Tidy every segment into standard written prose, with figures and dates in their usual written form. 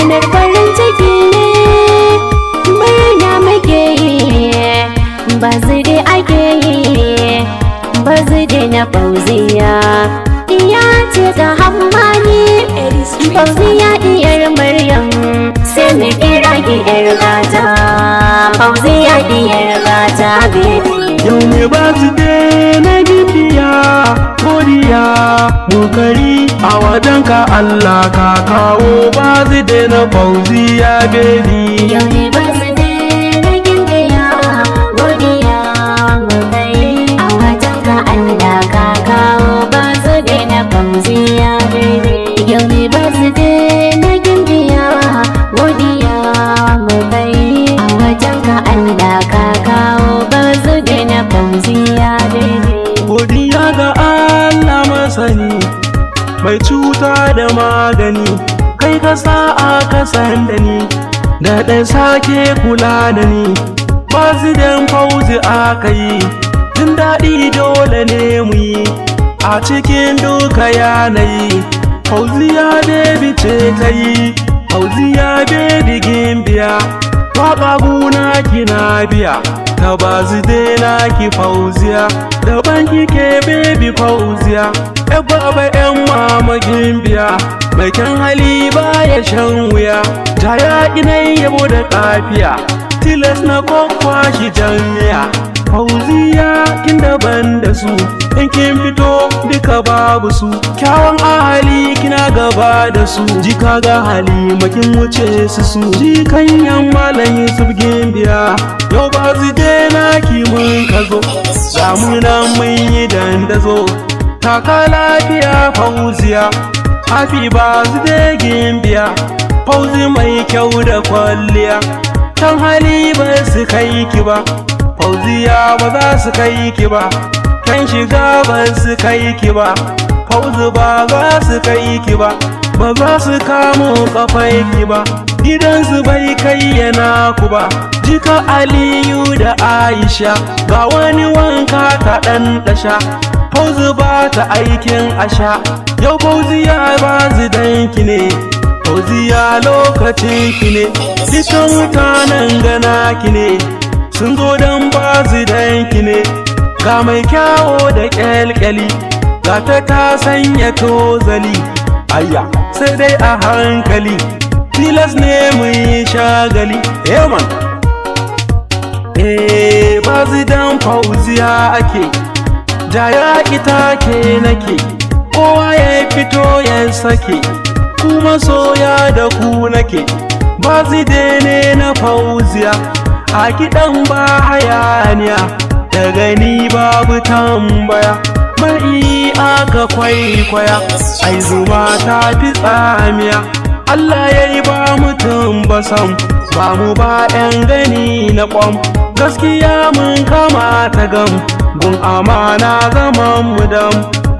ranar farin ciki ne, murna muke yi, birthday ake yi, birthday na Fauziya. Iya ce ta Hammani, Fauziya diyar Maryam, sai mu kira ki yar gata, Fauziya diyar gata baby. Yau ne birthday na Gimbiya, godiya kokari a wajenka Allah ka kawo birthday na Fauziya baby. Yau ne birthday na Gimbiya, godiya kokari a wajenka Allah ka kawo birthday na Fauziya baby. Yau ne birthday na Gimbiya, godiya kokari a wajenka Allah ka kawo birthday na Fauziya baby. Godiya ga Allah masani, mai cuta da magani, kai ka sa aka san da ni, da ɗan sake kula da ni. Birthday Fauzi aka yi, jin daɗi dole ne mu yi, a cikin duka yanayi. Fauziya baby ce ta yi, Fauziya baby Gimbiya, waƙa guna kina biya, ta birthday na ki Fauziya, daban kike baby Fauziya. Baba yan mama Gimbiya, mai kyan hali baya shan wuya, jaya inai yabo da kafiya, tilas na kwakwashi jami'a. Fauziya kin daban da su, in kin fito duka babu su, kyawun ahali kina gaba da su, jika ga Halima kin wuce su. Jikan yan Malam Yusuf Gimbiya, yau birthday na ki mun ka zo, ga mu nan mun yi dandazo, taka lafiya Fauziya, happy birthday Gimbiya. Fauzi mai kyau da kwalliya, can hali ba su kai ki ba, Fauziya ba za su kai ki ba, kan shiga ba su kai ki ba, Fauzi ba za su kai ki ba, ba za su kamo kafai ki ba, gidansu bai kai yana ku ba. Jika Aliyu da Aisha, ga wani wanka ta ɗan ɗasha, Fauzi ba ta aikin asha, yau Fauziya ba zidanki ne, Fauziya lokacin ki ne, duka mutanen gana ki ne, sun zo don ba zidanki ne. Ga mai kyawo da kyalkyali, ga ta sanya tozali, ayya sai dai a hankali, tilas ne mu yi shagali. Eman birthday Fauziya ake, jaya ita ke nake, kowa ya fito ya sake, kuma soya da ku nake. Birthday ne na Fauziya, a kiɗan ba hayaniya, da gani babu tambaya, mai aka kwaikwaya, ai zuma ta fi tsamiya. Allah ya yi ba mutum basam, ba mu ba 'yan gani na ƙwam, gaskiya mun kamata gam, gun amana zaman mu dam.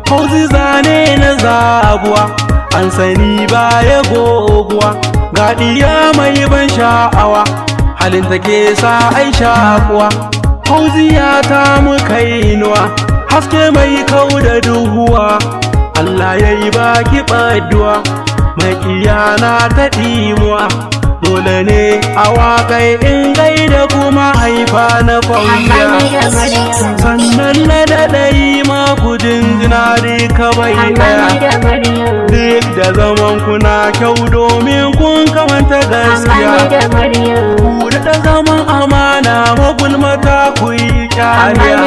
Fauzi zane na zabuwa, an sani baya goguwa, ga ɗiya mai ban sha'awa, halin take sa aisha kuwa. Fauziya ta mu kainuwa, haske mai kau da duhuwa, Allah ya yi baki ɓadduwa, mai iyana ta ɗimuwa, dole ne a waƙai in gaida kuma haifa na Fauziya. Sannan na daɗai maku jinjina duka bai ɗaya, duk da zaman kuna kyau domin kun kamanta gaskiya, ku da zaman amana magulmata ku yi kyaliya.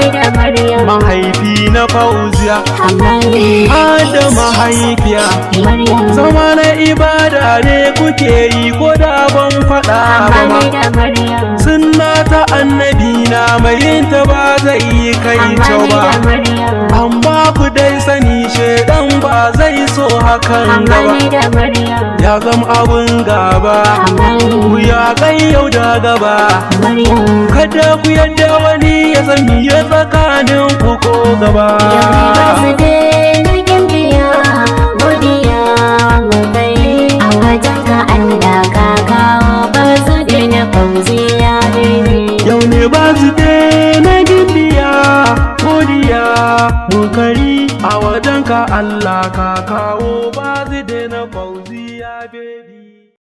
Mahaifi na Fauziya, da mahaifiya, zama na ibada ne kuke yi ko da ban faɗa ba ma. Sunna ta annabi na mai yinta ba zai yi kai kyau ba, amma ku dai sani shedan ba zai so hakan gaba, ya zama abun gaba, ku ya kai yau da gaba. Kada ku yadda wani ya san ya tsakanin ku ko gaba. Yau ne birthday na Gimbiya, godiya kokari a wajenka Allah ka kawo birthday na Fauziya baby.